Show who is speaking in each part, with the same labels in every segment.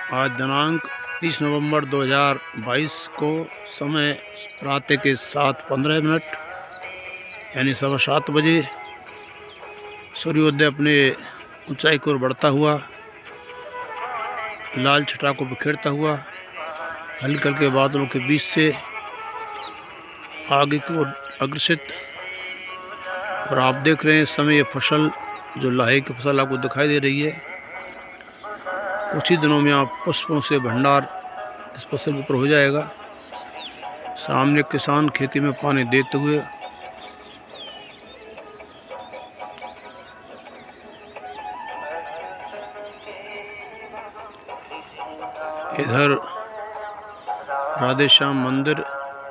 Speaker 1: आज दिनांक 30 नवंबर 2022 को समय प्रातः के 7:15 यानी 7:15 बजे सूर्योदय अपने ऊंचाई की ओर बढ़ता हुआ लाल छटा को बिखेरता हुआ हल्के हल्के बादलों के बीच से आगे की ओर अग्रसित। और आप देख रहे हैं इस समय ये फसल जो लाहे की फसल आपको दिखाई दे रही है। कुछ ही दिनों में आप पुष्पों से भंडार इस फसल के ऊपर हो जाएगा। सामने किसान खेती में पानी देते हुए इधर राधे श्याम मंदिर,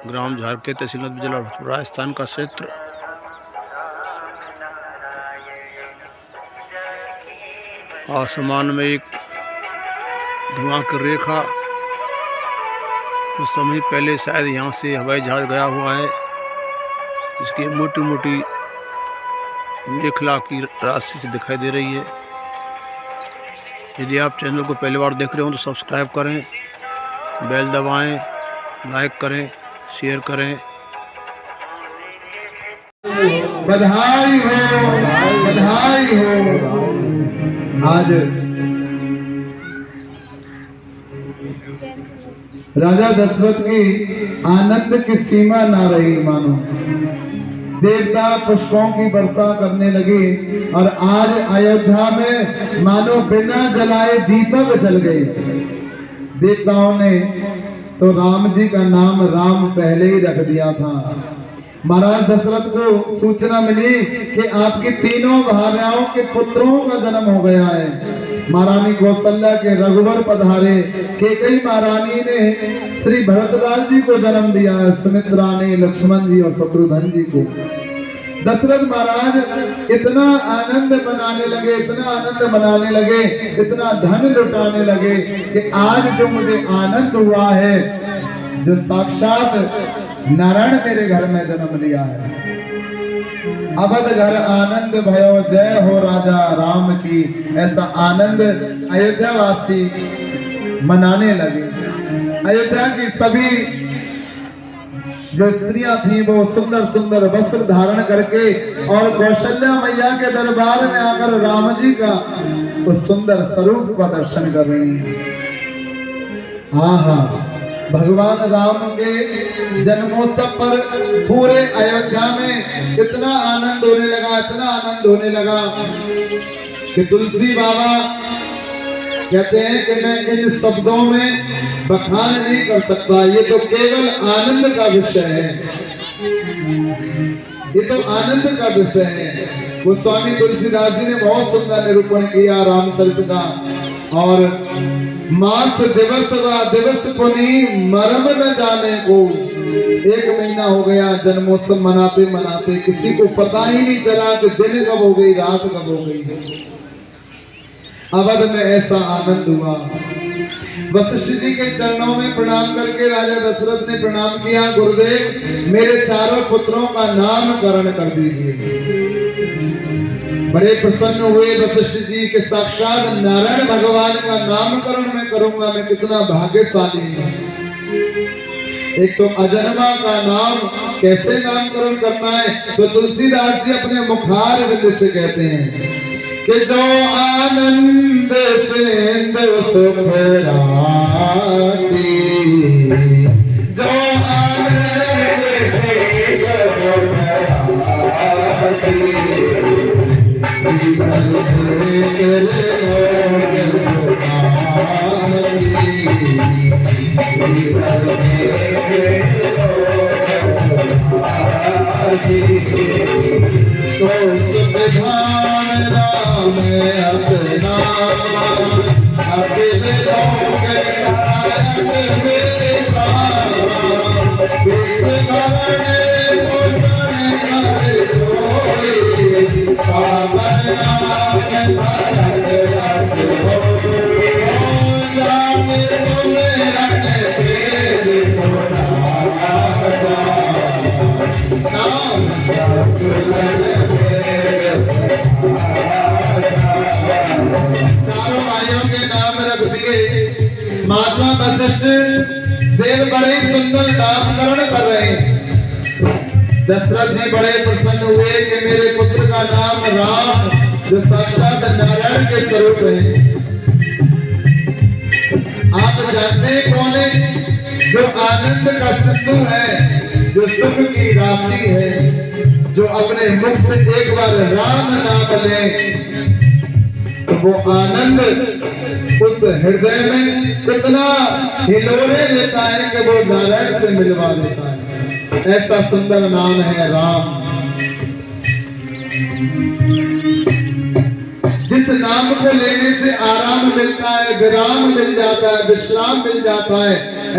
Speaker 1: ग्राम झारके, तहसील जिला राजस्थान का क्षेत्र। आसमान में एक धुआं की रेखा, कुछ समय पहले शायद यहाँ से हवाई जहाज गया हुआ है, जिसकी मोटी मोटी मेखला की राशि से दिखाई दे रही है। यदि आप चैनल को पहली बार देख रहे हो तो सब्सक्राइब करें, बेल दबाएं, लाइक करें, शेयर करें।
Speaker 2: बधाई हो, बधाई हो। आज राजा दशरथ की आनंद की सीमा ना रही मानो। देवता पुष्पों की वर्षा करने लगे और आज अयोध्या में मानो बिना जलाए दीपक जल गए। देवताओं ने तो राम जी का नाम राम पहले ही रख दिया था। महाराज दशरथ को सूचना मिली कि आपकी तीनों भार्याओं के पुत्रों का जन्म हो गया है। महारानी कौशल्या के रघुवर पधारे, कैकेयी महारानी ने श्री भरतलाल जी को जन्म दिया है, सुमित्रा ने लक्ष्मण जी और शत्रुघ्न जी को। दशरथ महाराज इतना आनंद मनाने लगे, इतना आनंद मनाने लगे, इतना धन लुटाने लगे कि आज जो मुझे आनंद हुआ है, जो साक्षात नारायण मेरे घर में जन्म लिया है। अवध घर आनंद भयो, जय हो राजा राम की। ऐसा आनंद अयोध्या वासी मनाने लगे। अयोध्या की सभी जो स्त्रियां थी वो सुंदर सुंदर वस्त्र धारण करके और कौशल्या मैया के दरबार में आकर राम जी का उस सुंदर स्वरूप का दर्शन कर रही हैं। आहा, भगवान राम के जन्मोत्सव पर पूरे अयोध्या में इतना आनंद होने लगा, इतना आनंद होने लगा कि तुलसी बाबा कहते हैं कि मैं इन शब्दों में बखान नहीं कर सकता, ये तो केवल आनंद का विषय है, ये तो आनंद का विषय है। वो स्वामी तुलसीदास जी ने बहुत सुंदर निरूपण किया रामचरित का। और मास दिवस व दिवस पुनि मरम न जाने को। 1 महीना हो गया जन्मोत्सव मनाते मनाते, किसी को पता ही नहीं चला कि दिन कब हो गई, रात कब हो गई। अवध में ऐसा आनंद हुआ। वशिष्ठ जी के चरणों में प्रणाम करके राजा दशरथ ने प्रणाम किया, गुरुदेव मेरे चारों पुत्रों का नामकरण कर दीजिए। बड़े प्रसन्न हुए वशिष्ठ जी के साक्षात नारायण भगवान का नामकरण मैं करूंगा, मैं कितना भाग्यशाली हूं। एक तो अजन्मा का नाम कैसे नामकरण करना है, तो तुलसीदास जी अपने मुखार विंद से कहते हैं कि जो आनंद सिंधु सुख राशि, जो आनंद विधान राम हसना अखिल लोक चारों भाइयों के नाम रख दिए। महात्मा वशिष्ठ देव बड़े सुंदर नामकरण कर रहे हैं। दशरथ जी बड़े प्रसन्न हुए कि मेरे पुत्र का नाम राम, जो साक्षात नारायण के स्वरूप है। आप जानते हैं कौन है? जो आनंद का सिंधु है, जो सुख की राशि है, जो अपने मुख से एक बार राम नाम ले तो वो आनंद उस हृदय में इतना हिलोरे लेता है कि वो नारायण से मिलवा देता है। ऐसा सुंदर नाम है राम। जिस नाम को लेने से आराम मिलता है, विराम मिल जाता है, विश्राम मिल जाता है,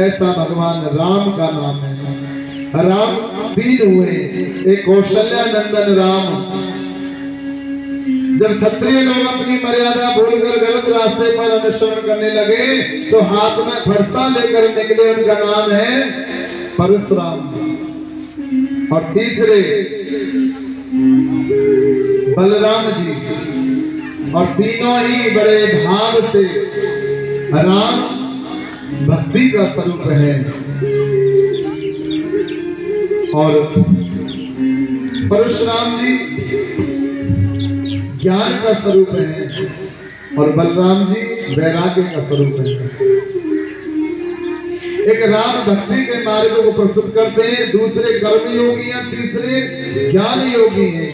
Speaker 2: ऐसा भगवान राम का नाम है। राम 3 हुए। एक कौशल्या नंदन राम। जब क्षत्रिय लोग अपनी मर्यादा भूलकर गलत रास्ते पर अनुसरण करने लगे तो हाथ में फरसा लेकर निकले। उनका नाम है परशुराम। और तीसरे बलराम जी। और तीनों ही बड़े भाव से राम भक्ति का स्वरूप है और परशुराम जी ज्ञान का स्वरूप है और बलराम जी वैराग्य का स्वरूप है। एक राम भक्ति के मार्ग को प्रस्तुत करते हैं, दूसरे कर्म योगी हैं, तीसरे ज्ञान योगी हैं।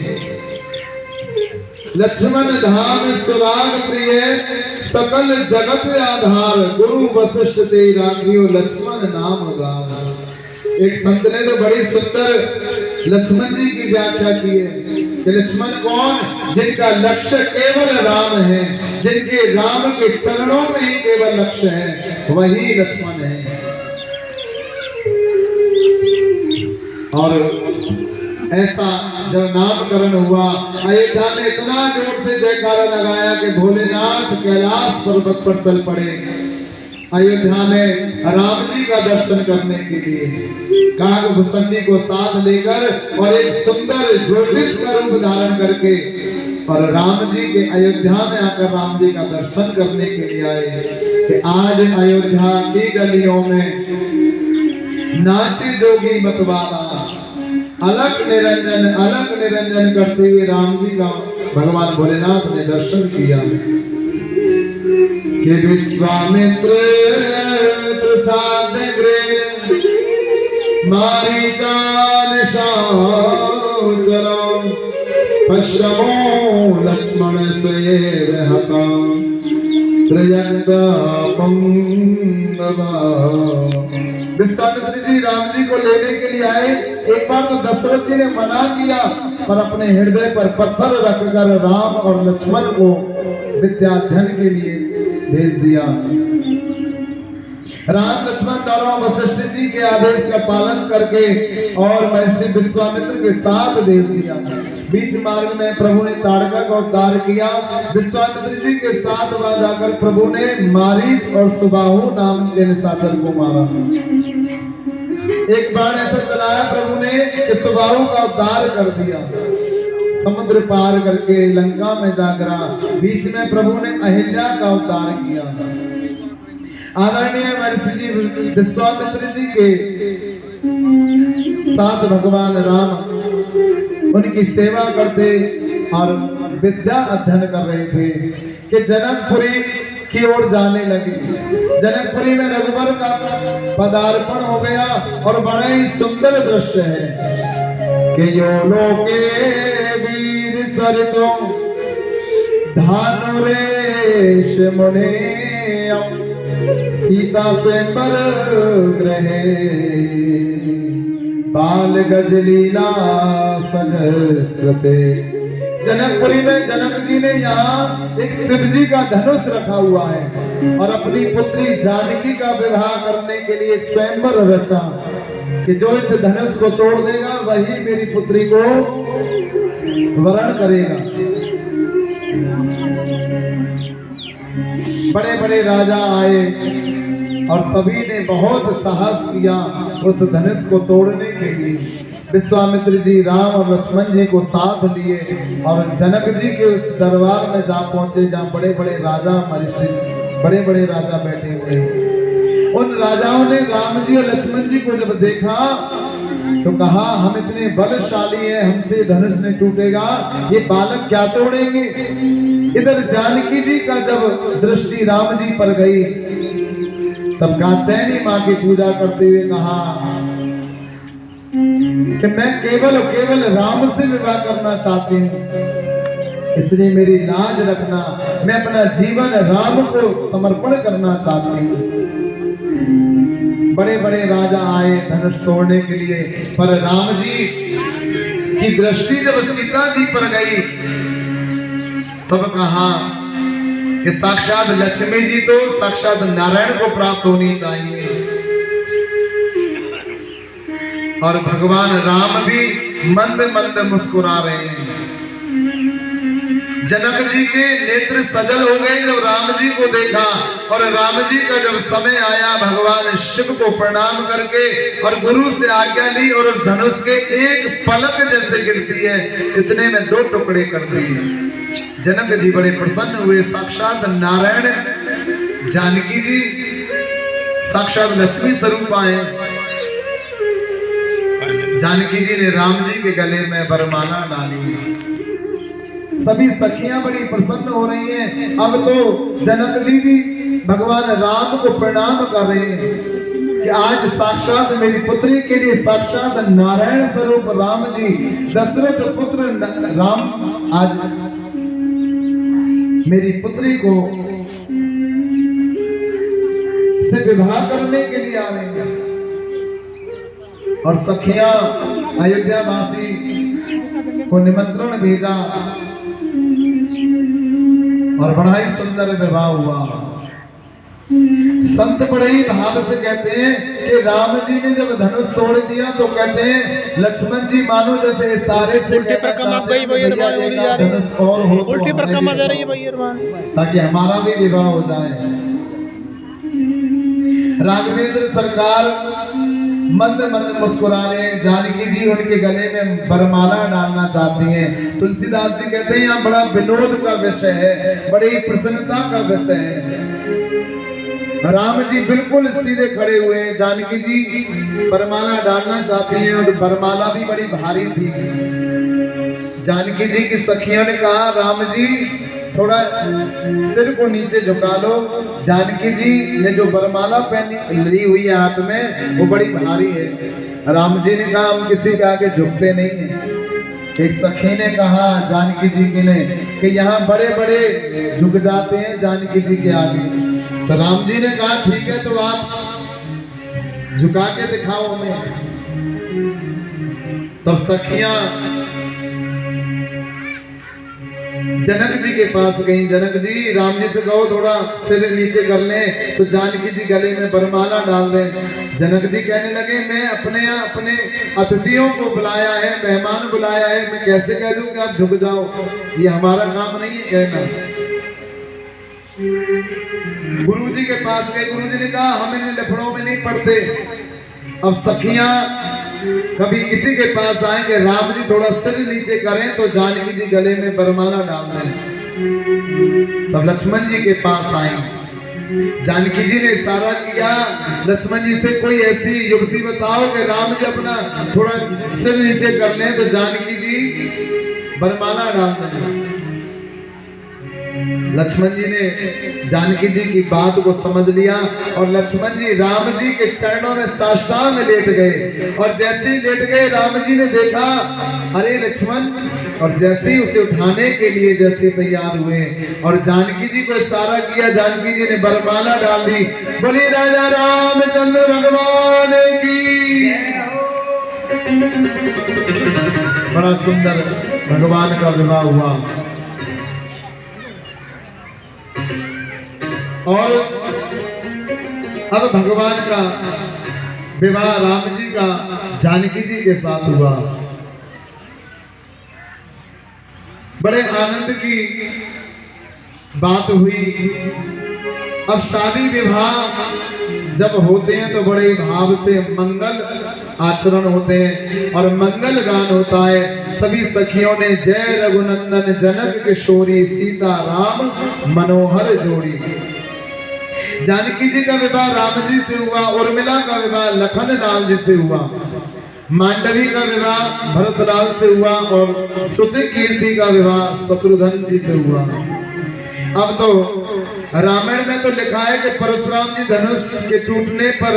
Speaker 2: लक्ष्मण धाम सुराग प्रिय, सकल जगत आधार, गुरु वशिष्ठ ते राखियो लक्ष्मण नाम गान। एक संत ने तो बड़ी सुंदर लक्ष्मण जी की व्याख्या की है कि लक्ष्मण कौन? जिनका लक्ष्य केवल राम है, जिनके राम के चरणों में ही केवल लक्ष्य है, वही लक्ष्मण है। और ऐसा जब नामकरण हुआ, अयोध्या में इतना जोर से जयकारा लगाया कि भोलेनाथ कैलाश पर्वत पर चल पड़े अयोध्या में राम जी का दर्शन करने के लिए। कागभूषणी को साथ लेकर और एक सुंदर ज्योतिष का रूप धारण करके और राम जी के अयोध्या में आकर राम जी का दर्शन करने के लिए आए कि आज अयोध्या की गलियों में नाचे जोगी मतवाला, अलग निरंजन करते हुए राम जी का भगवान भोलेनाथ ने दर्शन किया कि विश्वामित्र साध ग्रेण मारीचान चलो पश्चिमो लक्ष्मण स्वेव हता त्रयंता पंगवा। विश्वामित्र जी राम जी को लेने के लिए आए। एक बार तो दशरथ जी ने मना किया, पर अपने हृदय पर पत्थर रखकर राम और लक्ष्मण को विद्याध्ययन के लिए भेज दिया। राम लक्ष्मण दोनों वशिष्ठ जी के आदेश का पालन करके और महर्षि विश्वामित्र के साथ भेज दिया। बीच मार्ग में प्रभु ने ताड़का का उद्धार किया। विश्वामित्र जी के साथ वहां जाकर प्रभु ने मारीच और सुबाहु नाम के निशाचर को मारा। एक बाण ऐसा चलाया प्रभु ने कि सुबाहु का उद्धार कर दिया। समुद्र पार करके लंका में जागरा, बीच में प्रभु ने अहिल्या का उद्धार किया। आदरणीय महर्षि जी विश्वामित्र जी के साथ भगवान राम उनकी सेवा करते और विद्या अध्ययन कर रहे थे कि जनकपुरी की ओर जाने लगे। जनकपुरी में रघुवर का पदार्पण हो गया और बड़ा ही सुंदर दृश्य है कि यो लोके वीर सरितो धानुरेश मुने सीता स्वयंवर ग्रहे बाल गजलीला सजस्रते। जनकपुरी में जनक जी ने यहाँ एक शिव जी का धनुष रखा हुआ है और अपनी पुत्री जानकी का विवाह करने के लिए एक स्वयंवर रचा कि जो इस धनुष को तोड़ देगा वही मेरी पुत्री को वरण करेगा। बड़े बड़े राजा आए और सभी ने बहुत साहस किया उस धनुष को तोड़ने के लिए। विश्वामित्र जी राम और लक्ष्मण जी को साथ लिए और जनक जी के उस दरबार में जा पहुंचे जहाँ बड़े बड़े राजा महर्षि बड़े बड़े राजा बैठे हुए। उन राजाओं ने राम जी और लक्ष्मण जी को जब देखा तो कहा, हम इतने बलशाली हैं, हमसे धनुष नहीं टूटेगा, ये बालक क्या तोड़ेंगे। इधर जानकी जी का जब दृष्टि राम जी पर गई, तब कात्यायनी माँ की पूजा करते हुए कहा कि मैं केवल और केवल राम से विवाह करना चाहती हूँ, इसलिए मेरी लाज रखना, मैं अपना जीवन राम को समर्पण करना चाहती हूँ। बड़े बड़े राजा आए धनुष तोड़ने के लिए, पर राम जी की दृष्टि जब सीता जी पर गई, तब कहा कि साक्षात लक्ष्मी जी तो साक्षात नारायण को प्राप्त होनी चाहिए। और भगवान राम भी मंद मंद मुस्कुरा रहे हैं। जनक जी के नेत्र सजल हो गए जब राम जी को देखा, और राम जी का जब समय आया, भगवान शिव को प्रणाम करके और गुरु से आज्ञा ली, और उस धनुष के एक पलक जैसे गिरती है, इतने में 2 टुकड़े कर दिए। जनक जी बड़े प्रसन्न हुए। साक्षात नारायण जानकी जी साक्षात लक्ष्मी स्वरूप आए। जानकी जी ने राम जी के गले में वरमाला डाली। सभी सखियां बड़ी प्रसन्न हो रही हैं। अब तो जनक जी भी भगवान राम को प्रणाम कर रहे हैं कि आज साक्षात मेरी पुत्री के लिए साक्षात नारायण स्वरूप राम जी, दशरथ पुत्र राम आज मेरी पुत्री को से विवाह करने के लिए आ रहे हैं। और सखियां अयोध्या वासी को निमंत्रण भेजा और बड़ा ही सुंदर विवाह हुआ। संत बड़े ही भाव से कहते हैं कि राम जी ने जब धनुष तोड़ दिया तो कहते हैं लक्ष्मण जी मानो जैसे इशारे से धनुष और हो
Speaker 1: उल्टी पर कम आ जा रही है भैया,
Speaker 2: ताकि हमारा भी विवाह हो जाए। राघवेंद्र सरकार मंद मंद मुस्कुरा रहे हैं। जानकी जी उनके गले में वरमाला डालना चाहती हैं। तुलसीदास जी कहते हैं यहाँ बड़ा विनोद का विषय है, बड़ी प्रसन्नता का विषय है। राम जी बिल्कुल सीधे खड़े हुए हैं, जानकी जी वरमाला डालना चाहती हैं और वरमाला भी बड़ी भारी थी। जानकी जी की सखियों ने कहा राम जी थोड़ा सिर को नीचे झुका लो। जानकी जी ने जो वरमाला पहनी ली हुई है हाथ में वो बड़ी भारी है। राम जी ने कहा हम किसी के आगे झुकते नहीं हैं। एक सखी ने कहा जानकी जी की ने कि यहाँ बड़े बड़े झुक जाते हैं जानकी जी के आगे। तो राम जी ने कहा ठीक है तो आप झुका के दिखाओ हमें। तब सखियां जनक जी के पास गई। जनक जी राम जी से कहो थोड़ा सिर नीचे कर लें तो जानकी जी गले में वरमाला डाल दें। जनक जी कहने लगे मैं अपने यहाँ अपने अतिथियों को बुलाया है, मेहमान बुलाया है, मैं कैसे कह दूं कि आप झुक जाओ, ये हमारा काम नहीं है कहना। गुरु जी के पास गए, गुरु जी ने कहा हम इन लफड़ों में नहीं पड़ते। अब सखियां कभी किसी के पास आए कि राम जी थोड़ा सिर नीचे करें तो जानकी जी गले में वरमाला डाल दें। तब लक्ष्मण जी के पास आई। जानकी जी ने इशारा किया लक्ष्मण जी से कोई ऐसी युक्ति बताओ कि राम जी अपना थोड़ा सिर नीचे कर लें तो जानकी जी वरमाला डाल दें। लक्ष्मण जी ने जानकी जी की बात को समझ लिया और लक्ष्मण जी राम जी के चरणों में साष्टांग लेट गए। और जैसे ही लेट गए राम जी ने देखा अरे लक्ष्मण, और जैसे ही उसे उठाने के लिए जैसे तैयार हुए और जानकी जी को इशारा किया, जानकी जी ने वरमाला डाल दी। बोले राजा रामचंद्र भगवान की। बड़ा सुंदर भगवान का विवाह हुआ। और अब भगवान का विवाह राम जी का जानकी जी के साथ हुआ। बड़े आनंद की बात हुई। अब शादी विवाह जब होते हैं तो बड़े भाव से मंगल आचरण होते हैं और मंगल गान होता है। सभी सखियों ने जय रघुनंदन जनक किशोरी सीता राम मनोहर जोड़ी। जानकी जी का विवाह राम जी से हुआ, उर्मिला का विवाह लखन लाल जी से हुआ, मांडवी का विवाह भरतलाल से हुआ और श्रुति कीर्ति का विवाह शत्रुघ्न जी से हुआ। अब तो रामायण में तो लिखा है कि परशुराम जी धनुष के टूटने पर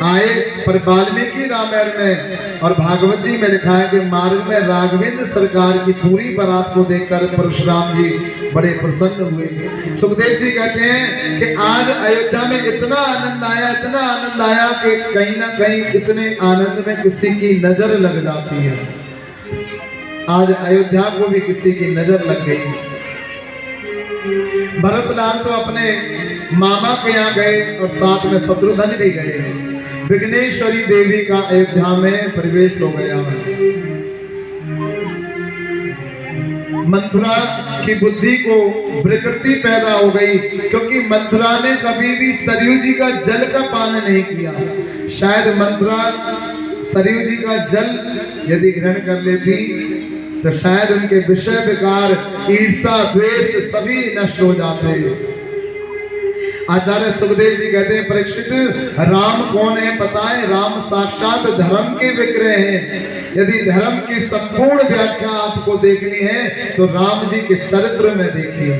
Speaker 2: आए, पर वाल्मीकि रामायण में और भागवत जी में लिखा है कि मार्ग में राघवेंद्र सरकार की पूरी बारात को देखकर परशुराम जी बड़े प्रसन्न हुए। सुखदेव जी कहते हैं कि आज अयोध्या में इतना आनंद आया कि कहीं ना कहीं इतने आनंद में किसी की नजर लग जाती है। आज अयोध्या को भी किसी की नजर लग गई। भरतलाल तो अपने मामा के यहाँ गए और साथ में शत्रुघ्न भी गए। विघ्नेश्वरी देवी का अयोध्या में प्रवेश हो गया। मथुरा की बुद्धि को विकृति पैदा हो गई, क्योंकि मथुरा ने कभी भी सरयू जी का जल का पान नहीं किया। शायद मथुरा सरयू जी का जल यदि ग्रहण कर लेती तो शायद उनके विषय विकार, ईर्षा, द्वेष सभी नष्ट हो जाते। आचार्य सुखदेव जी कहते हैं, परीक्षित राम कौन है पता है? राम साक्षात धर्म के विग्रह हैं। यदि धर्म की संपूर्ण व्याख्या आपको देखनी है तो राम जी के चरित्र में देखिए।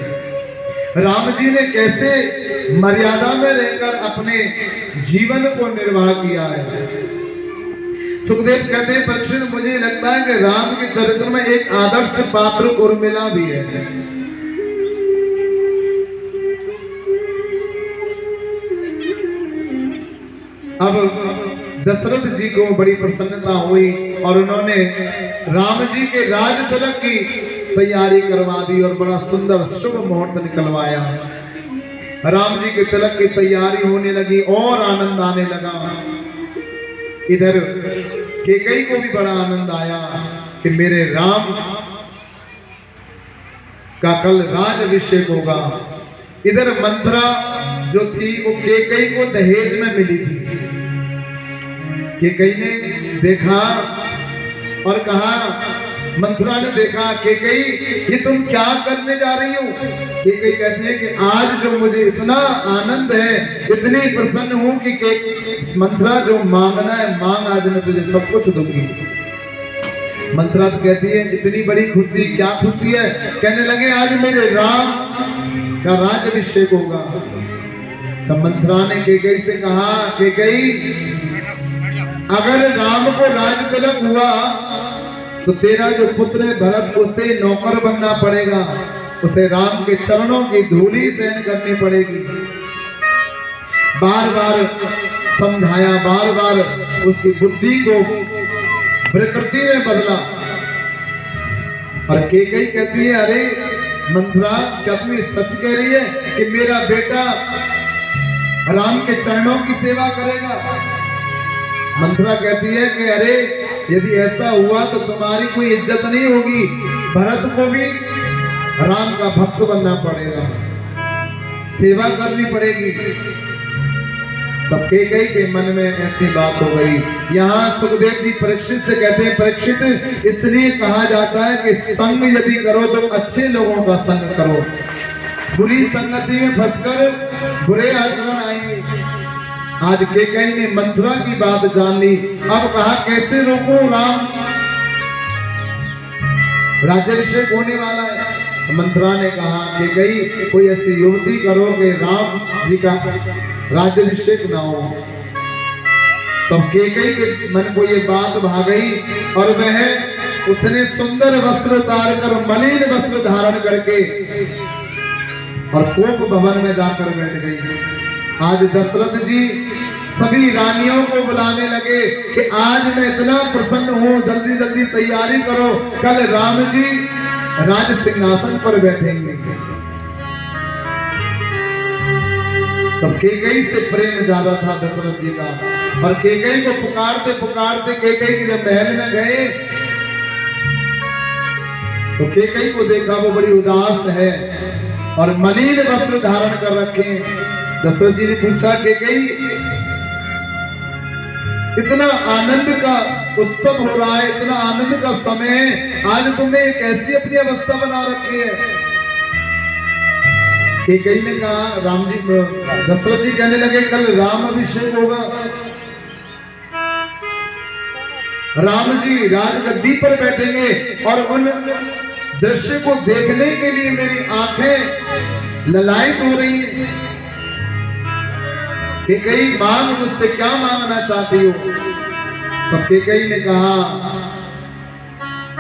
Speaker 2: राम जी ने कैसे मर्यादा में रहकर अपने जीवन को निर्वाह किया है। सुखदेव कहते हैं, परीक्षित मुझे लगता है कि राम के चरित्र में एक आदर्श पात्र उर्मिला भी है। अब दशरथ जी को बड़ी प्रसन्नता हुई और उन्होंने राम जी के राज तिलक की तैयारी करवा दी और बड़ा सुंदर शुभ मुहूर्त निकलवाया। राम जी के तिलक की तैयारी होने लगी और आनंद आने लगा। इधर कैकेयी को भी बड़ा आनंद आया कि मेरे राम का कल राज अभिषेक होगा। इधर मंथरा जो थी वो कैकेयी को दहेज में मिली थी। कैकेयी ने देखा और कहा, मंथरा ने देखा, कैकेयी ये तुम क्या करने जा रही हो? कैकेयी कहती है कि आज जो मुझे इतना आनंद है, इतनी प्रसन्न हूं कि मंथरा जो मांगना है मांग, आज मैं तुझे सब कुछ दूंगी। मंथरा तो कहती है, इतनी बड़ी खुशी, क्या खुशी है? कहने लगे आज मेरे राम का राज अभिषेक होगा। तब मंथरा ने कैकेयी से कहा, कैकेयी अगर राम को राज तिलक हुआ तो तेरा जो पुत्र है भरत, उसे नौकर बनना पड़ेगा, उसे राम के चरणों की धूली सहन करनी पड़ेगी। बार बार समझाया, बार बार उसकी बुद्धि को प्रकृति में बदला। और कैकेयी कहती है, अरे मंथरा क्या तू ये सच कह रही है कि मेरा बेटा राम के चरणों की सेवा करेगा? मंथरा कहती है कि अरे यदि ऐसा हुआ तो तुम्हारी कोई इज्जत नहीं होगी, भरत को भी राम का भक्त बनना पड़ेगा, सेवा करनी पड़ेगी। तब कैकेयी के मन में ऐसी बात हो गई। यहाँ सुखदेव जी परीक्षित से कहते हैं, परीक्षित इसलिए कहा जाता है कि संग यदि करो तो अच्छे लोगों का संग करो, बुरी संगति में फंसकर बुरे आचरण आएंगे। आज कैकेयी ने मंथरा की बात जान ली। अब कहा कैसे रोकूं, राम राज्याभिषेक होने वाला है। मंथरा ने कहा, कैकेयी कोई ऐसी युवती करो कि राम जी का राज्याभिषेक ना हो। तब कैकेयी के मन को ये बात भा गई और वह उसने सुंदर वस्त्र उतार कर मलिन वस्त्र धारण करके और कोप भवन में जाकर बैठ गई। आज दशरथ जी सभी रानियों को बुलाने लगे कि आज मैं इतना प्रसन्न हूं, जल्दी जल्दी तैयारी करो, कल राम जी राज सिंहासन पर बैठेंगे। तब कैकेयी से प्रेम ज्यादा था दशरथ जी का, और कैकेयी को पुकारते पुकारते कैकेयी के जब महल में गए तो कैकेयी को देखा वो बड़ी उदास है और मलिन वस्त्र धारण कर रखे। दशरथ जी ने पूछा, कैकेयी इतना आनंद का उत्सव हो रहा है, इतना आनंद का समय है, आज तुमने एक ऐसी अपनी अवस्था बना रखी है। कि कई ने कहा राम जी, दशरथ जी कहने लगे कल राम अभिषेक होगा, राम जी राजगद्दी पर बैठेंगे और उन दृश्य को देखने के लिए मेरी आंखें ललायित हो रही हैं कि कई मांग मुझसे क्या मांगना चाहती हो। तब केकई ने कहा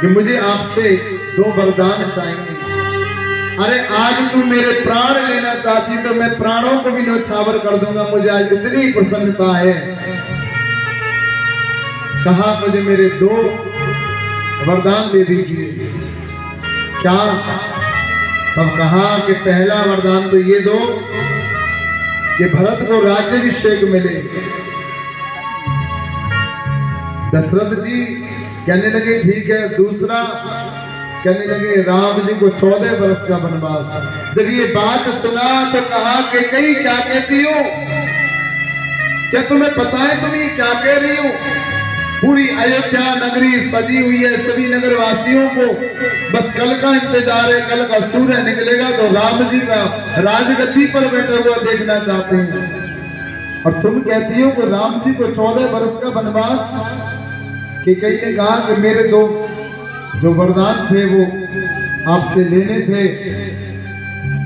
Speaker 2: कि मुझे आपसे 2 वरदान चाहिए। अरे आज तू मेरे प्राण लेना चाहती तो मैं प्राणों को भी न्यौछावर कर दूंगा, मुझे आज इतनी प्रसन्नता है। कहा मुझे मेरे 2 वरदान दे दीजिए। क्या? तब कहा कि पहला वरदान तो ये दो कि भरत को राज्याभिषेक मिले। दशरथ जी कहने लगे ठीक है। दूसरा कहने लगे राम जी को 14 वर्ष का वनवास। जब ये बात सुना तो कहा कि कई क्या कहती हो? क्या तुम्हें पता है तुम ये क्या कह रही हो? पूरी अयोध्या नगरी सजी हुई है, सभी नगर वासियों को बस कल का इंतजार है, कल का सूर्य निकलेगा तो राम जी का राजगद्दी पर बैठा हुआ देखना चाहते हैं, और तुम कहती हो कि राम जी को 14 वर्ष का वनवास। कि कई ने कहा कि मेरे 2 जो वरदान थे वो आपसे लेने थे,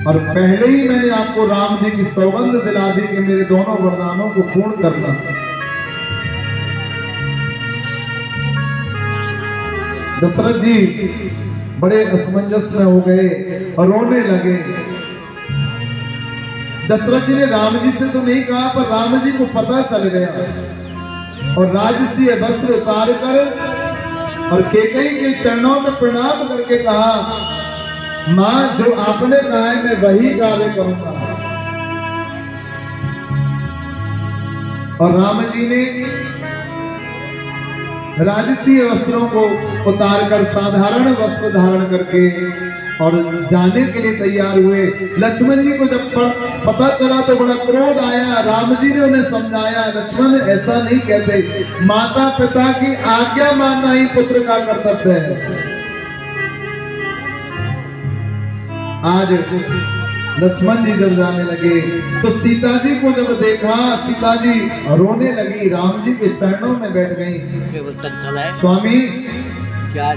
Speaker 2: और पहले ही मैंने आपको राम जी की सौगंध दिला दी कि मेरे दोनों वरदानों को पूर्ण करना। दशरथ जी बड़े असमंजस में हो गए और रोने लगे। दशरथ जी ने राम जी से तो नहीं कहा, पर राम जी को पता चल गया और राजसी वस्त्र उतार कर और केकई के चरणों में प्रणाम करके कहा, मां जो आपने कहा है मैं वही कार्य करूंगा। और राम जी ने राजसी वस्त्रों को उतारकर साधारण वस्त्र धारण करके और जाने के लिए तैयार हुए। लक्ष्मण जी को जब पता चला तो बड़ा क्रोध आया। राम जी ने उन्हें समझाया, लक्ष्मण ऐसा नहीं कहते, माता पिता की आज्ञा मानना ही पुत्र का कर्तव्य है। आज लक्ष्मण जी जब जाने लगे तो सीता जी को जब देखा, सीता जी रोने लगी, राम जी के चरणों में बैठ गई। स्वामी क्या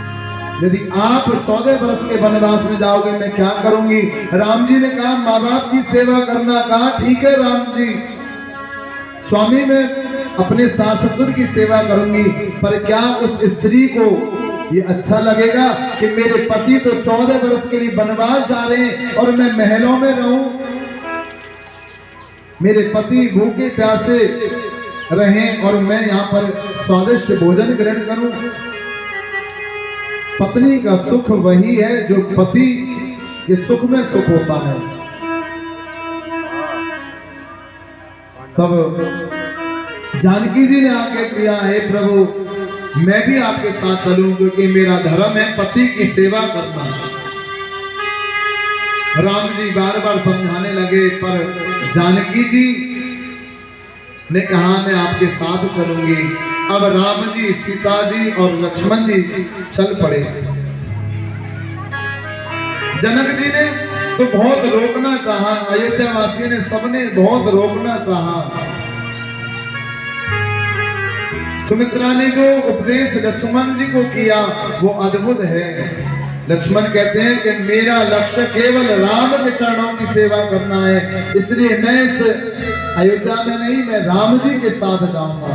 Speaker 2: यदि आप 14 वर्ष के वनवास में जाओगे मैं क्या करूंगी? राम जी ने कहा माँ बाप की सेवा करना। कहा ठीक है राम जी, स्वामी मैं अपने सास ससुर की सेवा करूंगी, पर क्या उस स्त्री को ये अच्छा लगेगा कि मेरे पति तो 14 वर्ष के लिए वनवास जा रहे हैं और मैं महलों में रहूं? मेरे पति भूखे प्यासे रहें और मैं यहाँ पर स्वादिष्ट भोजन ग्रहण करूं? पत्नी का सुख वही है जो पति के सुख में सुख होता है। तब जानकी जी ने आके किया, हे प्रभु मैं भी आपके साथ चलूं क्योंकि मेरा धर्म है पति की सेवा करना। राम जी बार बार समझाने लगे, पर जानकी जी ने कहा मैं आपके साथ चलूंगी। अब राम जी, सीता जी और लक्ष्मण जी चल पड़े। जनक जी ने तो बहुत रोकना चाहा, अयोध्या वासियों ने सबने बहुत रोकना चाहा। सुमित्रा ने जो उपदेश लक्ष्मण जी को किया वो अद्भुत है। लक्ष्मण कहते हैं कि मेरा लक्ष्य केवल राम के चरणों की सेवा करना है, इसलिए मैं इस अयोध्या में नहीं, मैं राम जी के साथ जाऊंगा।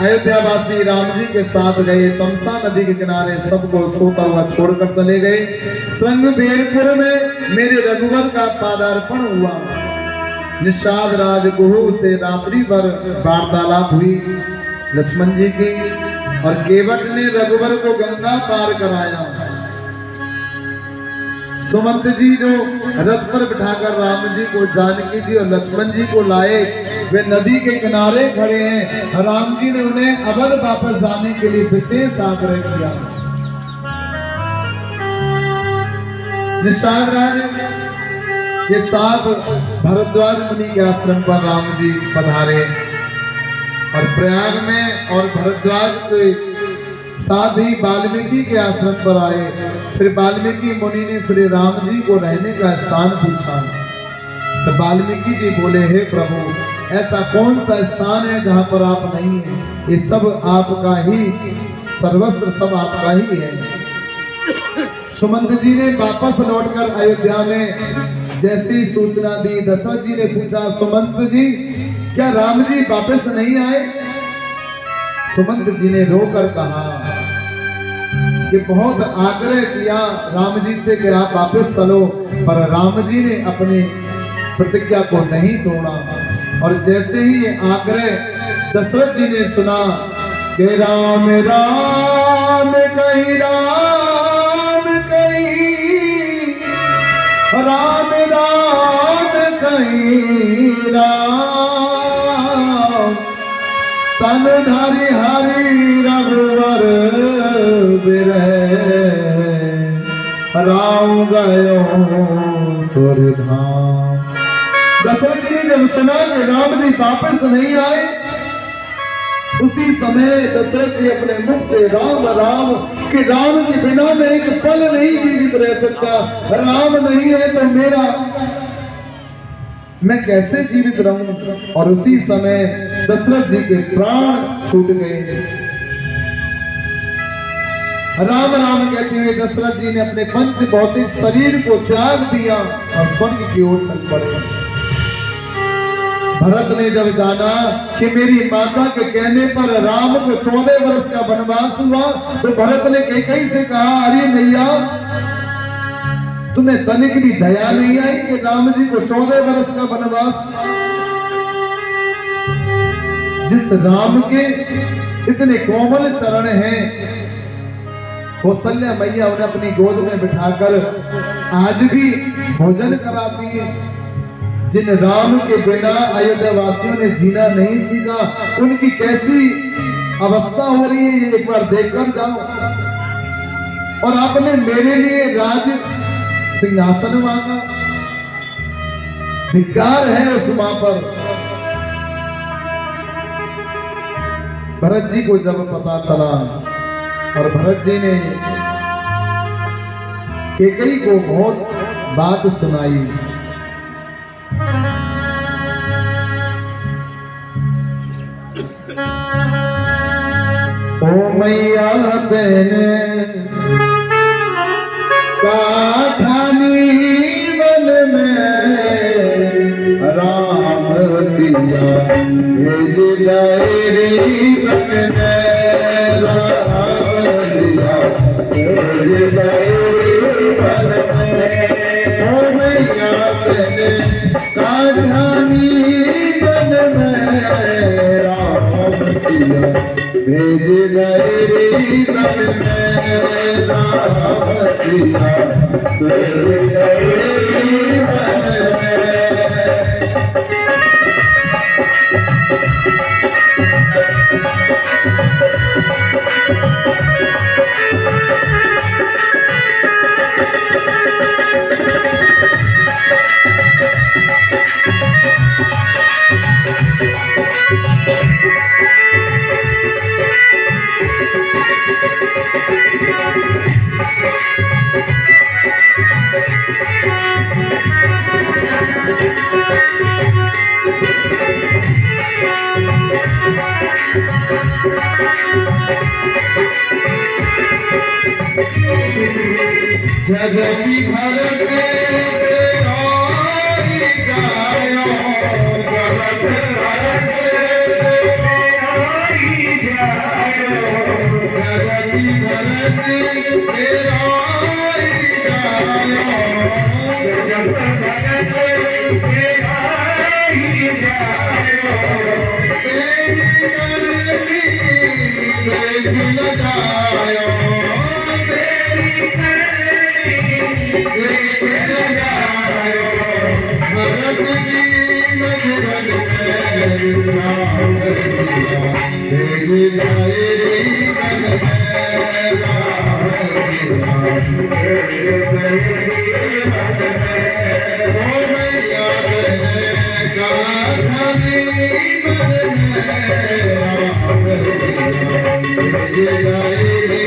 Speaker 2: अयोध्या वासी राम जी के साथ गए। तमसा नदी के किनारे सबको सोता हुआ छोड़कर चले गए। श्रृंगबेरपुर में मेरे रघुवर का पादार्पण हुआ। निषाद राज गुहू से रात्रि भर वार्तालाप हुई लक्ष्मण जी की, और केवट ने रघुवर को गंगा पार कराया। सुमंत जी जो रथ पर बिठाकर राम जी को, जानकी जी और लक्ष्मण जी को लाए, वे नदी के किनारे खड़े हैं। राम जी ने उन्हें अवध वापस जाने के लिए विशेष आग्रह किया। निषाद राज के साथ भरद्वाज मुनि के आश्रम पर राम जी पधारे और प्रयाग में और भरद्वाज के साथ ही वाल्मीकि के आश्रम पर आए। फिर वाल्मीकि मुनि ने श्री राम जी को रहने का स्थान पूछा। तो वाल्मीकि जी बोले, हे प्रभु, ऐसा कौन सा स्थान है जहां पर आप नहीं हैं? ये सब आपका ही, सर्वस्त्र सब आपका ही है। सुमंत जी ने वापस लौटकर अयोध्या में जैसी सूचना दी, दशरथ जी ने पूछा, सुमंत जी, क्या राम जी वापस नहीं आए? सुमंत जी ने रोकर कहा कि बहुत आग्रह किया राम जी से कि आप वापस चलो, पर राम जी ने अपनी प्रतिज्ञा को नहीं तोड़ा। और जैसे ही ये आग्रह दशरथ जी ने सुना कि राम राम कहीं, राम कहीं, राम राम कहीं राम, तन धारी हरि रघुवर बिरह, राम गयो सुरधाम। दशरथ जी ने जब सुना कि राम जी वापस नहीं आए, उसी समय दशरथ जी अपने मुख से राम राम, कि राम के बिना मैं एक पल नहीं जीवित रह सकता, राम नहीं है तो मेरा मैं कैसे जीवित रहूं। और उसी समय दशरथ जी के प्राण छूट गए। राम राम कहते हुए दशरथ जी ने अपने पंच भौतिक शरीर को त्याग दिया और स्वर्ग की ओर चल पड़े। भरत ने जब जाना कि मेरी माता के कहने पर राम को 14 वर्ष का वनवास हुआ, तो भरत ने कैकेयी से कहा, अरे मैया, तुम्हें तनिक भी दया नहीं आई कि राम जी को 14 वर्ष का वनवास? जिस राम के इतने कोमल चरण हैं, कौशल्या मैया उन्हें अपनी गोद में बिठाकर आज भी भोजन कराती है। जिन राम के बिना अयोध्या वासियों ने जीना नहीं सीखा, उनकी कैसी अवस्था हो रही है ये एक बार देखकर जाओ। और आपने मेरे लिए राज सिंहासन मांगा, धिक्कार है उस मां पर। भरत जी को जब पता चला और भरत जी ने कैकेयी को बहुत बात सुनाई, ओ मैया तेने काठानी मन में राम सिया भेज दायरी मन में, राम सिया भेज दायरी मन में। ओ मैया तेने काठानी मन में राम सिया भेज दायरी मन में, राम सिया भेज दायरी मन में। जगती भर के
Speaker 3: Jai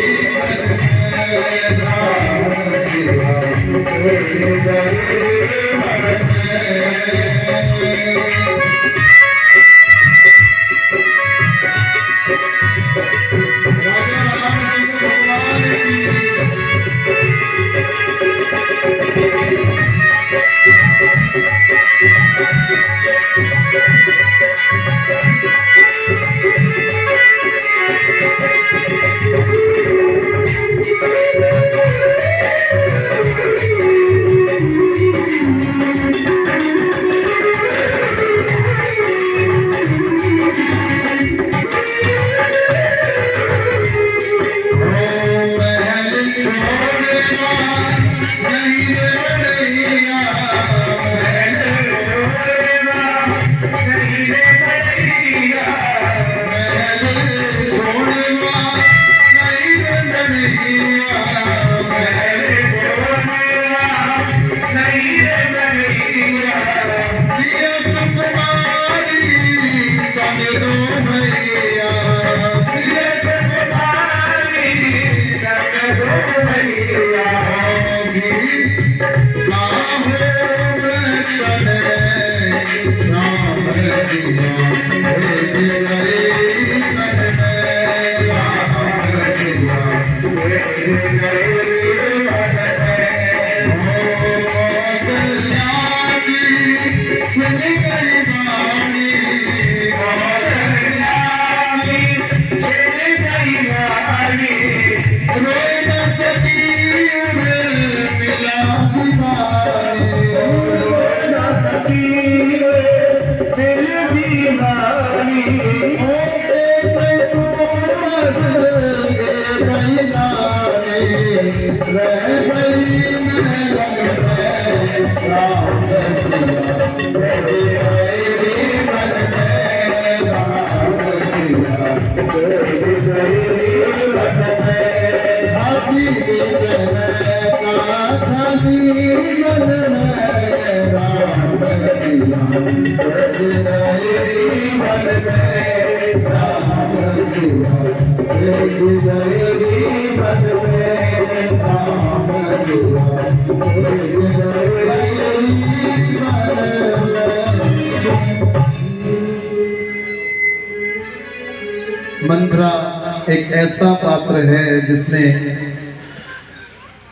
Speaker 2: मंत्रा एक ऐसा पात्र है जिसने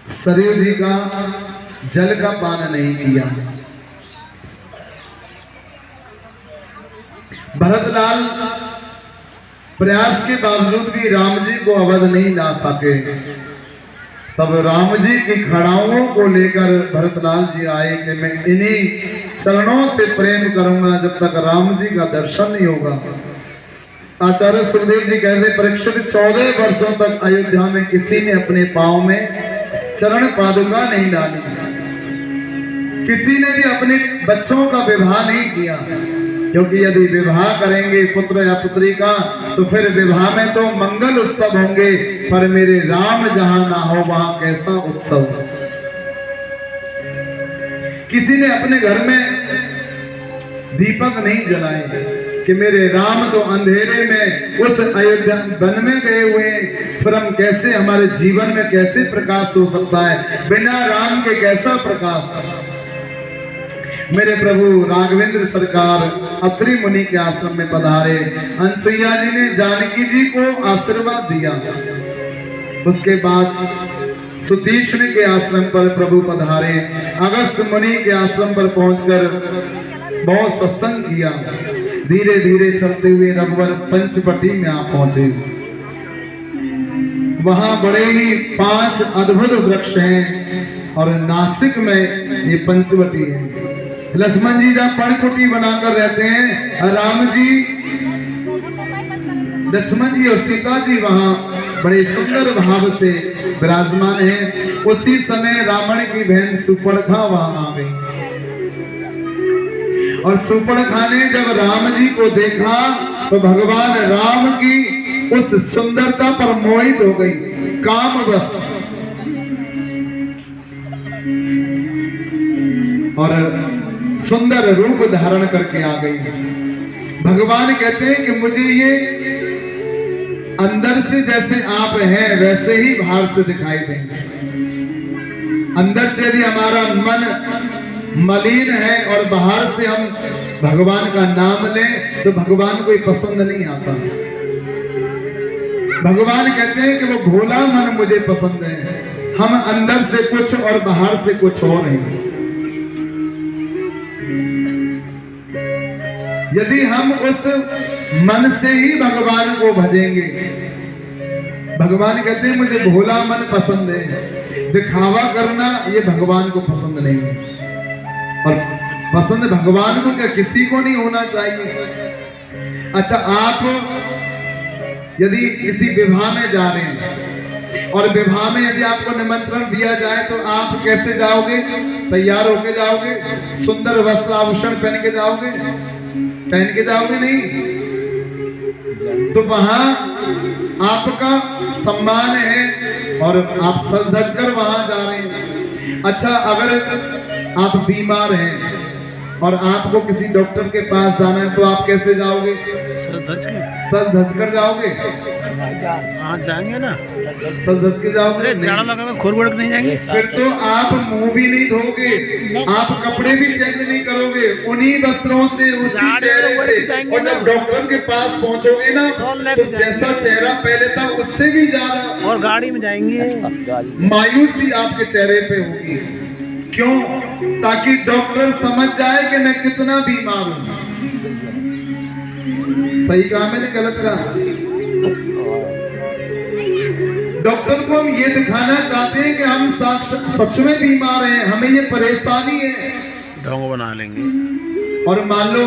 Speaker 2: सरयू जी का जल का पान नहीं किया। भरतलाल प्रयास के बावजूद भी राम जी को अवध नहीं ला सके। तब राम जी की खड़ाओं को लेकर भरतलाल जी आए कि मैं इन्हीं चरणों से प्रेम करूंगा जब तक राम जी का दर्शन नहीं होगा। आचार्य सुखदेव जी कहते परीक्षित 14 वर्षों तक अयोध्या में किसी ने अपने पांव में चरण पादुका नहीं डाली, किसी ने भी अपने बच्चों का विवाह नहीं किया, क्योंकि यदि विवाह करेंगे पुत्र या पुत्री का तो फिर विवाह में तो मंगल उत्सव होंगे, पर मेरे राम जहां ना हो वहां कैसा उत्सव। किसी ने अपने घर में दीपक नहीं जलाए कि मेरे राम तो अंधेरे में उस अयोध्या वन में गए हुए, फिर हम कैसे, हमारे जीवन में कैसे प्रकाश हो सकता है, बिना राम के कैसा प्रकाश। मेरे प्रभु राघवेंद्र सरकार अत्रि मुनि के आश्रम में पधारे। अनसुईया जी ने जानकी जी को आशीर्वाद दिया। उसके बाद सुतीक्ष्ण के आश्रम पर प्रभु पधारे। अगस्त मुनि के आश्रम पर पहुंचकर बहुत सत्संग किया। धीरे धीरे चलते हुए रघुवर पंचवटी में आ पहुंचे। वहां बड़े ही 5 अद्भुत वृक्ष हैं और नासिक में ये पंचवटी है। लक्ष्मण जी जहाँ पर्णकुटी बनाकर रहते हैं, राम जी, लक्ष्मण जी और सीता जी वहां बड़े सुंदर भाव से विराजमान हैं। उसी समय रावण की बहन सुपर्णखा वहां आ गई और सुपर्णखा ने जब राम जी को देखा तो भगवान राम की उस सुंदरता पर मोहित हो गई, कामवश, और सुंदर रूप धारण करके आ गई। भगवान कहते हैं कि मुझे ये अंदर से जैसे आप हैं वैसे ही बाहर से दिखाई देंगे। अंदर से यदि हमारा मन मलिन है और बाहर से हम भगवान का नाम लें तो भगवान को पसंद नहीं आता। भगवान कहते हैं कि वो भोला मन मुझे पसंद है। हम अंदर से कुछ और बाहर से कुछ और हैं। यदि हम उस मन से ही भगवान को भजेंगे, भगवान कहते हैं मुझे भोला मन पसंद है। दिखावा करना ये भगवान को पसंद नहीं है। और पसंद भगवान को क्या किसी को नहीं होना चाहिए। अच्छा, आप यदि किसी विवाह में जा रहे हैं और विवाह में यदि आपको निमंत्रण दिया जाए तो आप कैसे जाओगे? तैयार होके जाओगे? सुंदर वस्त्र आभूषण पहन के जाओगे? पहन के जाओगे नहीं। तो वहां आपका सम्मान है और आप सज धज कर वहां जा रहे हैं। अच्छा, अगर आप बीमार हैं और आपको किसी डॉक्टर के पास जाना है तो आप कैसे जाओगे? सज धज कर जाओगे?
Speaker 1: हाँ जाएंगे ना,
Speaker 2: सज धज के जाओगे?
Speaker 1: जाना लगा खुर बड़क नहीं जाएंगे।
Speaker 2: फिर तो आप मुंह भी नहीं धोगे, आप कपड़े भी चेंज नहीं करोगे, उन्हीं वस्त्रों से, उसी चेहरे से। और जब डॉक्टर के पास पहुंचोगे ना तो जैसा चेहरा पहले था उससे भी ज्यादा
Speaker 1: और गाड़ी में जाएंगे,
Speaker 2: मायूसी आपके चेहरे पे होगी। क्यों? ताकि डॉक्टर समझ जाए कि मैं कितना बीमार हूं। सही कहा मैंने, गलत कहा? डॉक्टर को हम ये दिखाना चाहते हैं कि हम सच में बीमार हैं, हमें ये परेशानी है,
Speaker 1: ढोंग बना लेंगे।
Speaker 2: और मान लो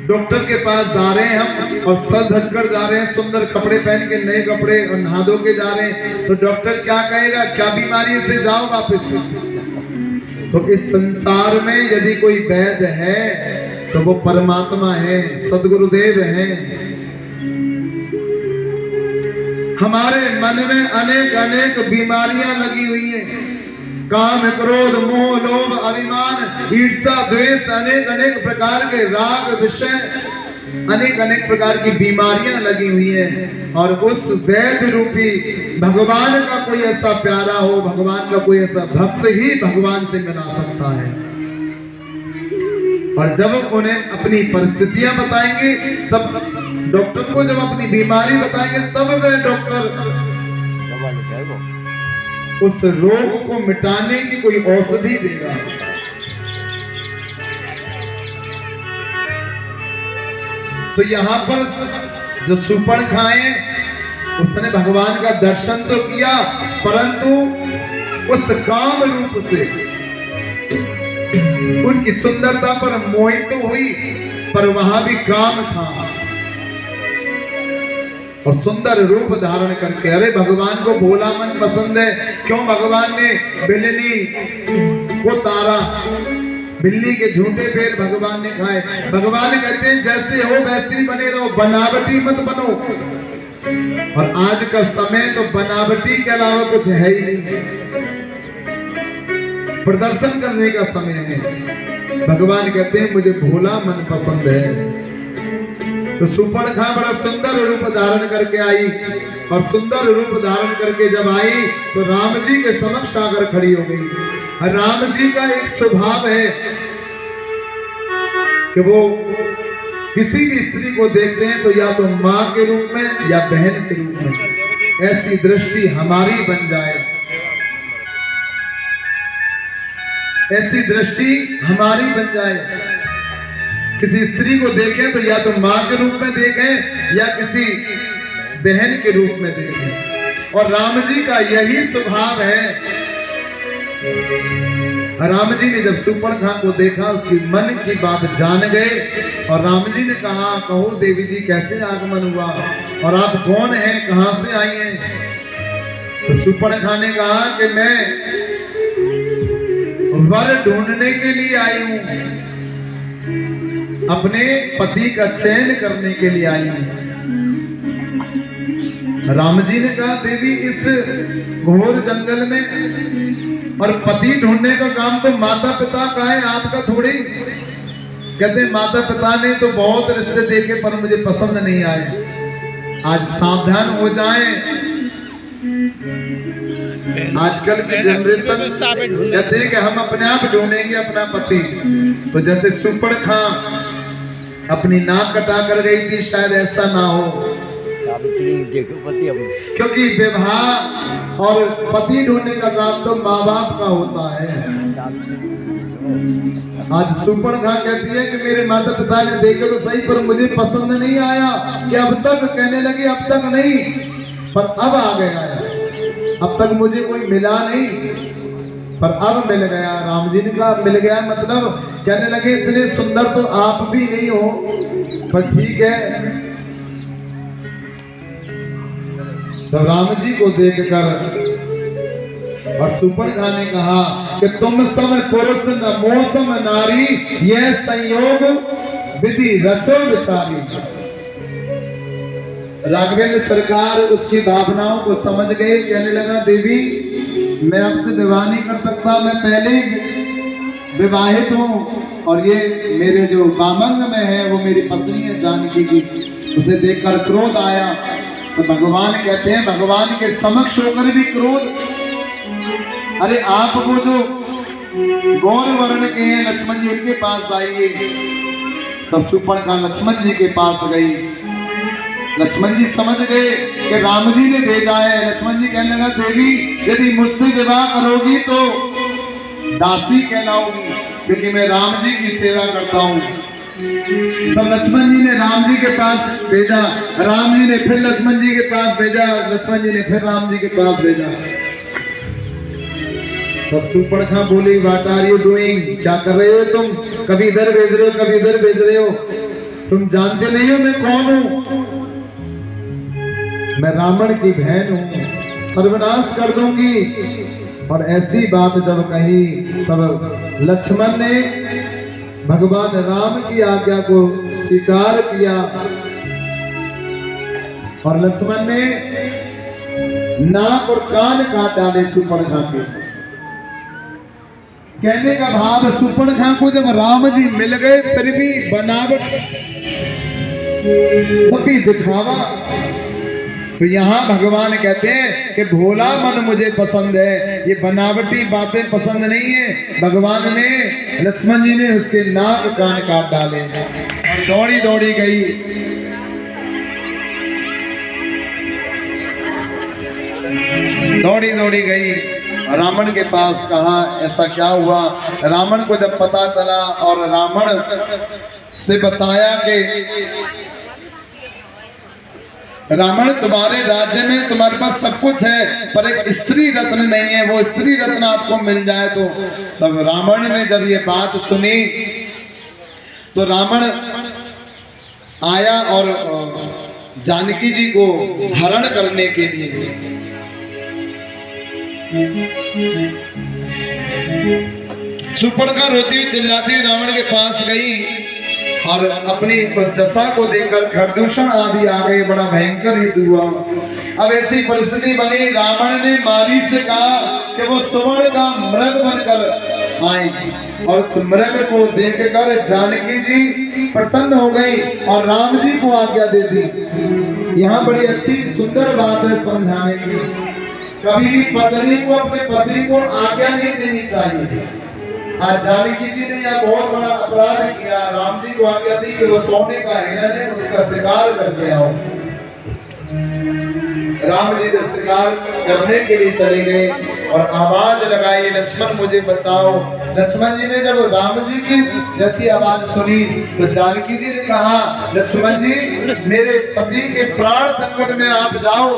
Speaker 2: डॉक्टर के पास जा रहे हैं हम और सज धज कर जा रहे हैं, सुंदर कपड़े पहन के, नए कपड़े और नहा धो के जा रहे हैं, तो डॉक्टर क्या कहेगा? क्या बीमारी से जाओ वापस। तो इस संसार में यदि कोई वैद्य है तो वो परमात्मा है, सदगुरुदेव हैं। हमारे मन में अनेक अनेक बीमारियां लगी हुई हैं। काम, क्रोध, मोह, लोभ, अभिमान, ईर्ष्या, द्वेष, अनेक अनेक प्रकार के राग, विषय, अनेक अनेक प्रकार की बीमारियां लगी हुई हैं। और उस वैद्य रूपी भगवान का कोई ऐसा प्यारा हो, भगवान का कोई ऐसा भक्त ही भगवान से मिला सकता है। और जब उन्हें अपनी परिस्थितियां बताएंगे, तब डॉक्टर को जब अपनी बीमारी बताएंगे, तब वह डॉक्टर उस रोग को मिटाने की कोई औषधि देगा। तो यहाँ पर जो शूर्पणखा है उसने भगवान का दर्शन तो किया, परंतु उस काम रूप से उनकी सुंदरता पर मोहित तो हुई, पर वहां भी काम था। और सुंदर रूप धारण करके, अरे भगवान को भोला मन पसंद है। क्यों? भगवान ने बिल्ली को तारा, बिल्ली के झूठे पेड़ भगवान ने खाए। भगवान कहते हैं जैसे हो वैसे ही बने रहो, बनावटी मत बनो। और आज का समय तो बनावटी के अलावा कुछ है ही नहीं, प्रदर्शन करने का समय है। भगवान कहते हैं मुझे भोला मन पसंद है। तो शूर्पणखा बड़ा सुंदर रूप धारण करके आई, और सुंदर रूप धारण करके जब आई तो राम जी के समक्ष आकर खड़ी हो गई। राम जी का एक स्वभाव है कि वो किसी भी स्त्री को देखते हैं तो या तो माँ के रूप में या बहन के रूप में। ऐसी दृष्टि हमारी बन जाए, ऐसी दृष्टि हमारी बन जाए। किसी स्त्री को देखें तो या तो माँ के रूप में देखें या किसी बहन के रूप में देखें। और राम जी का यही स्वभाव है। राम जी ने जब शूर्पणखा को देखा, उसकी मन की बात जान गए और राम जी ने कहा, कहो देवी जी कैसे आगमन हुआ और आप कौन हैं, कहां से आई हैं? तो शूर्पणखा ने कहा कि मैं वर ढूंढने के लिए आई हूं, अपने पति का चयन करने के लिए आई हूं। राम जी ने कहा देवी इस घोर जंगल में और पति ढूंढने का काम तो माता पिता का है, आपका थोड़ी। कहते माता पिता ने तो बहुत रिश्ते देखे पर मुझे पसंद नहीं आए। आज सावधान हो जाएं, आजकल की जनरेशन कहते हैं कि हम अपने आप ढूंढेंगे अपना पति। तो जैसे सुपड़ खां अपनी नाक कटा कर गई थी, शायद ऐसा ना हो, क्योंकि विवाह और पति ढूंढने का काम तो माँ बाप का होता है। आज सुपड़ खां कहती है कि मेरे माता पिता ने देखे तो सही पर मुझे पसंद नहीं आया, कि अब तक कहने लगी अब तक नहीं पर अब आ गया है, अब तक मुझे कोई मिला नहीं पर अब मिल गया। राम जी ने कहा मिल गया मतलब कहने लगे इतने सुंदर तो आप भी नहीं हो, पर ठीक है। तो राम जी को देखकर और सुपड़ खां ने कहा कि तुम सम पुरुष न मौसम नारी, यह संयोग विधि रचो विचारी। राघवेंद्र सरकार उसकी भावनाओं को समझ गए, कहने लगा देवी मैं आपसे विवाह नहीं कर सकता, मैं पहले ही विवाहित हूँ और ये मेरे जो बामंग में है वो मेरी पत्नी है जानकी की। उसे देखकर क्रोध आया तो भगवान कहते हैं भगवान के समक्ष होकर भी क्रोध, अरे आप वो जो गौर वर्ण के हैं लक्ष्मण जी उनके पास आइए। तब सुपड़ खां लक्ष्मण जी के पास गई। लक्ष्मण जी समझ गए कि राम जी ने भेजा है। लक्ष्मण जी कहने लगा देवी यदि मुझसे विवाह करोगी तो दासी कहलाओगी, क्योंकि मैं राम जी की सेवा करता हूँ। तब लक्ष्मण जी ने राम जी के पास भेजा, राम जी ने फिर लक्ष्मण जी के पास भेजा, लक्ष्मण जी ने फिर राम जी के पास भेजा। तब सुपड़ खां बोली व्हाट आर यू डूइंग, क्या कर रहे हो तुम, कभी इधर भेज रहे हो कभी इधर भेज रहे हो, तुम जानते नहीं हो मैं कौन हूं, मैं रावण की बहन हूं, सर्वनाश कर दूंगी। और ऐसी बात जब कही तब लक्ष्मण ने भगवान राम की आज्ञा को स्वीकार किया और लक्ष्मण ने नाक और कान काट डाले सुपड़ खां के। कहने का भाव सुपड़ खां को जब राम जी मिल गए फिर भी बनावट कभी दिखावा। तो यहाँ भगवान कहते हैं कि भोला मन मुझे पसंद है, ये बनावटी बातें पसंद नहीं है। भगवान ने लक्ष्मण जी ने उसके नाक कान काट डाले और दौड़ी दौड़ी गई। दौड़ी दौड़ी गई रावण के पास, कहा ऐसा क्या हुआ। रावण को जब पता चला और रावण से बताया कि रावण तुम्हारे राज्य में तुम्हारे पास सब कुछ है पर एक स्त्री रत्न नहीं है, वो स्त्री रत्न आपको मिल जाए तो। तब रावण ने जब ये बात सुनी तो रावण आया और जानकी जी को हरण करने के लिए सुपड़ खां रोती हुई चिल्लाती हुई रावण के पास गई और अपनी उस दशा को देखकर खरदूषण आदि आ गए, बड़ा भयंकर युद्ध हुआ। अब ऐसी परिस्थिति बनी, रावण ने मारी से कहा कि वो सुवर्ण का मृग बनकर आएगी और उस मृग को देखकर जानकी जी प्रसन्न हो गई और राम जी को आज्ञा दे दी। यहाँ बड़ी अच्छी सुंदर बात है समझाने की, कभी भी पत्नी को अपने पति को आज्ञा नहीं देनी चाहिए। आज जानकी जी ने यह बहुत बड़ा अपराध किया, राम जी को आज्ञा दी कि वो सोने का हिरण है उसका शिकार करके आओ। राम जी जब शिकार करने के लिए चले गए और आवाज लगाई लक्ष्मण मुझे बचाओ। लक्ष्मण जी ने जब राम जी की जैसी आवाज सुनी तो जानकी जी ने कहा लक्ष्मण जी मेरे पति के प्राण संकट में आप जाओ।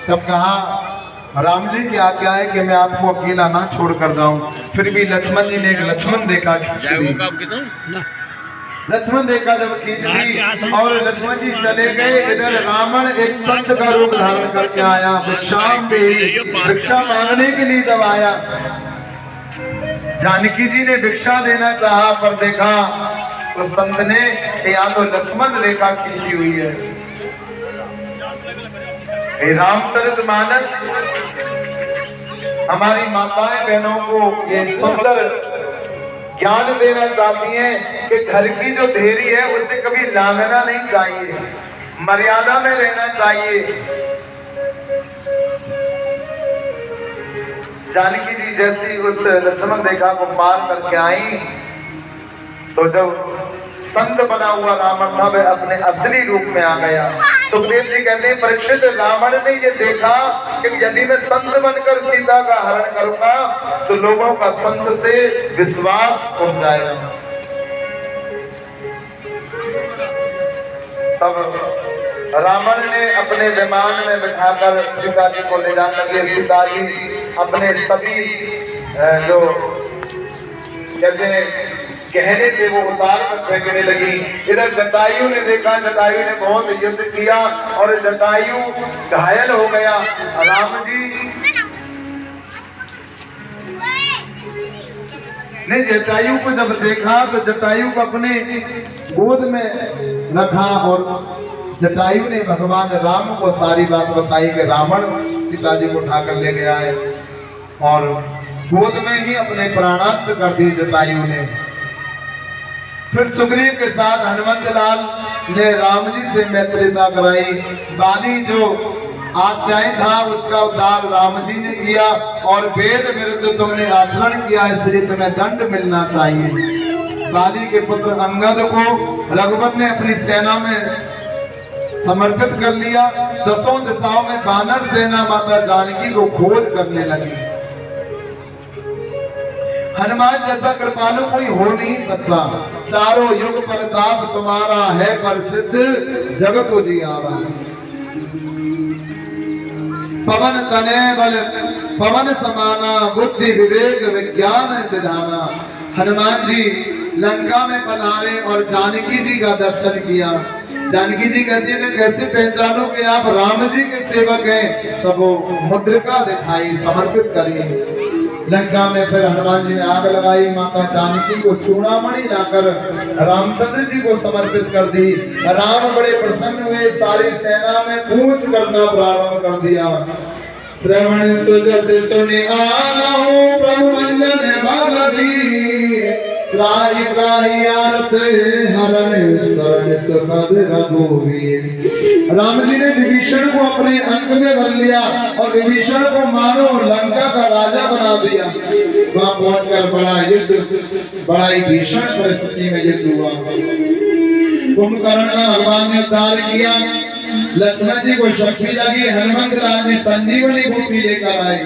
Speaker 2: तब कहा राम जी की आज्ञा है कि मैं आपको अकेला ना छोड़ कर जाऊं। फिर भी लक्ष्मण जी ने एक लक्ष्मण रेखा खींच दी। लक्ष्मण रेखा जब खींच दी और लक्ष्मण जी चले गए, इधर रावण एक संत का रूप धारण करके आया, भिक्षा मांगने के लिए जब आया जानकी जी ने भिक्षा देना चाहा पर देखा तो संत ने यहाँ तो लक्ष्मण रेखा खींची हुई है। रामचरितमानस हमारी माताएं बहनों को ये सुंदर ज्ञान देना चाहती हैं कि घर की जो देरी है उसे कभी लांघना नहीं चाहिए, मर्यादा में रहना चाहिए। जानकी जी जैसी उस लक्ष्मण रेखा को पार करके आई तो जब संत बना हुआ रावण था वह अपने असली रूप में आ गया। सुखदेव जी कहते हैं परीक्षित, रावण ने ये देखा कि यदि मैं संत बनकर सीता का हरण करूंगा तो लोगों का संत से विश्वास उठ जाएगा। तब रावण ने अपने विमान में बिठाकर सीता जी को ले जाने लगे। सीता जी अपने सभी जो कहते हैं गहने थे वो उतार कर फेंकने लगी। इधर जटायु ने देखा, जटायु ने बहुत युद्ध किया और जटायु घायल हो गया। राम जी ने जटायु को जब देखा तो जटायु को अपने गोद में रखा और जटायु ने भगवान राम को सारी बात बताई कि रावण सीता जी को उठाकर ले गया है और गोद में ही अपने प्राणांत कर दिए जटायु ने। फिर सुग्रीव के साथ हनुमंत लाल ने राम जी से मैत्रीता कराई। बाली जो आत्याय था उसका उद्धार राम जी ने किया और वेद विरुद्ध तुमने आचरण किया इसलिए तुम्हें दंड मिलना चाहिए। बाली के पुत्र अंगद को रघुवर ने अपनी सेना में समर्पित कर लिया। 10 दिशाओं में बानर सेना माता जानकी को खोज करने लगी। हनुमान जैसा कृपालु कोई हो नहीं सकता। चारों युग प्रताप तुम्हारा है प्रसिद्ध जगत उजियारा। पवन तने बल पवन समाना बुद्धि विवेक विज्ञान विधाना। हनुमान जी लंका में पधारे और जानकी जी का दर्शन किया। जानकी जी कहती है मैं कैसे पहचानूं कि आप राम जी के सेवक हैं। तब वो मुद्रिका दिखाई, समर्पित करी। लंका में फिर हनुमान जी ने आग लगाई। माता जानकी को चूड़ामणि लाकर रामचंद्र जी को समर्पित कर दी। राम बड़े प्रसन्न हुए, सारी सेना में कूच करना प्रारंभ कर दिया। श्रवण सुजस सुनि आनहु प्रभु मंजन भववीर। त्राहि त्राहि आरत हरण शरण सुखद रघुवीर। राम जी ने विभीषण को अपने अंग में भर लिया और विभीषण को मानो लंका का राजा बना दिया। वहां पहुंचकर बड़ा ही भीषण परिस्थिति में युद्ध हुआ। कुंभकर्ण का भगवान ने उद्धार किया। लक्ष्मण जी को शक्ति लगी। हनुमंत लाल जी संजीवनी बूटी लेकर आए।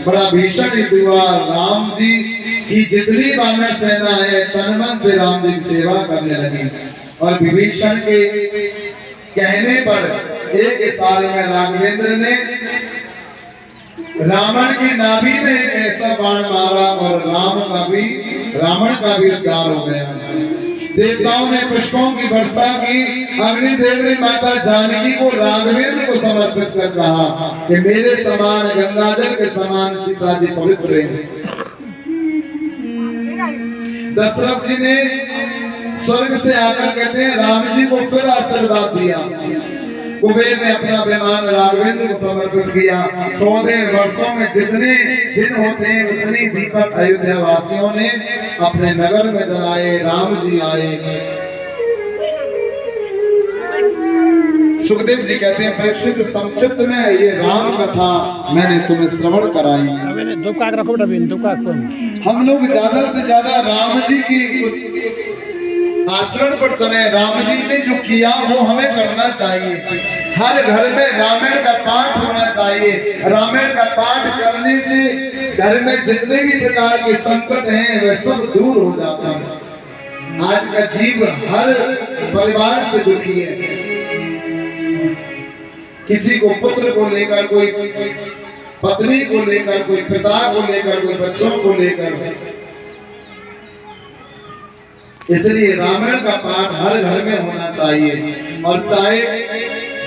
Speaker 2: बड़ा भीषण युद्ध हुआ। राम जी की जितनी वानर सेना है तन मन से राम जी की सेवा करने लगी और विभीषण के कहने पर एक इशारे में राघवेंद्र ने रावण की नाभि में एक ऐसा बाण मारा और रावण का भी उद्धार हो गया। देवताओं ने पुष्पों की वर्षा की। अग्निदेव ने माता जानकी को राघवेंद्र को समर्पित कर कहा कि मेरे समान गंगाजल के समान सीता जी पवित्र हैं। दशरथ जी ने स्वर्ग से आकर कहते हैं राम जी को फिर आशीर्वाद दिया। कुबेर ने अपना विमान राघवेंद्र को समर्पित किया। 14 वर्षों में जितने दिन होते हैं उतनी दीपक अयोध्या वासियों ने अपने नगर में जलाए। राम जी आए। सुखदेव जी कहते हैं परीक्षित संक्षिप्त में ये राम कथा मैंने तुम्हें श्रवण कराई। हम लोग ज्यादा से ज्यादा राम जी की उस आचरण पर चले। राम जी ने जो किया वो हमें करना चाहिए। हर घर में रामायण का पाठ होना चाहिए। रामायण का पाठ करने से घर में जितने भी प्रकार के संकट हैं वे सब दूर हो जाते हैं। आज का जीव हर परिवार से दुखी है। किसी को पुत्र को लेकर, कोई पत्नी को लेकर, कोई पिता को लेकर, कोई बच्चों को लेकर। इसलिए रामायण का पाठ हर घर में होना चाहिए और चाहे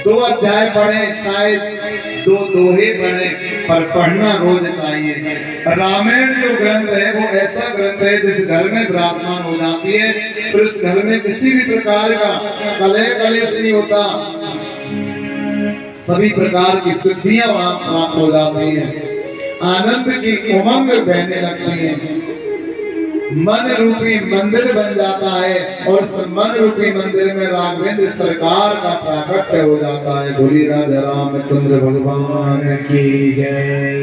Speaker 2: 2 अध्याय पढ़े चाहे 2 दोहे पढ़े पर पढ़ना रोज चाहिए। रामायण जो ग्रंथ है वो ऐसा ग्रंथ है जिस घर में विराजमान हो जाती है फिर उस घर में किसी भी प्रकार का कलह कलेश नहीं होता। सभी प्रकार की सिद्धियां वहां प्राप्त हो जाती हैं। आनंद की उमंग बहने लगती है। मन रूपी मंदिर बन जाता है और उस मन रूपी मंदिर में राघवेंद्र सरकार का प्राकट्य हो जाता है। बोली राजा रामचंद्र भगवान की जय।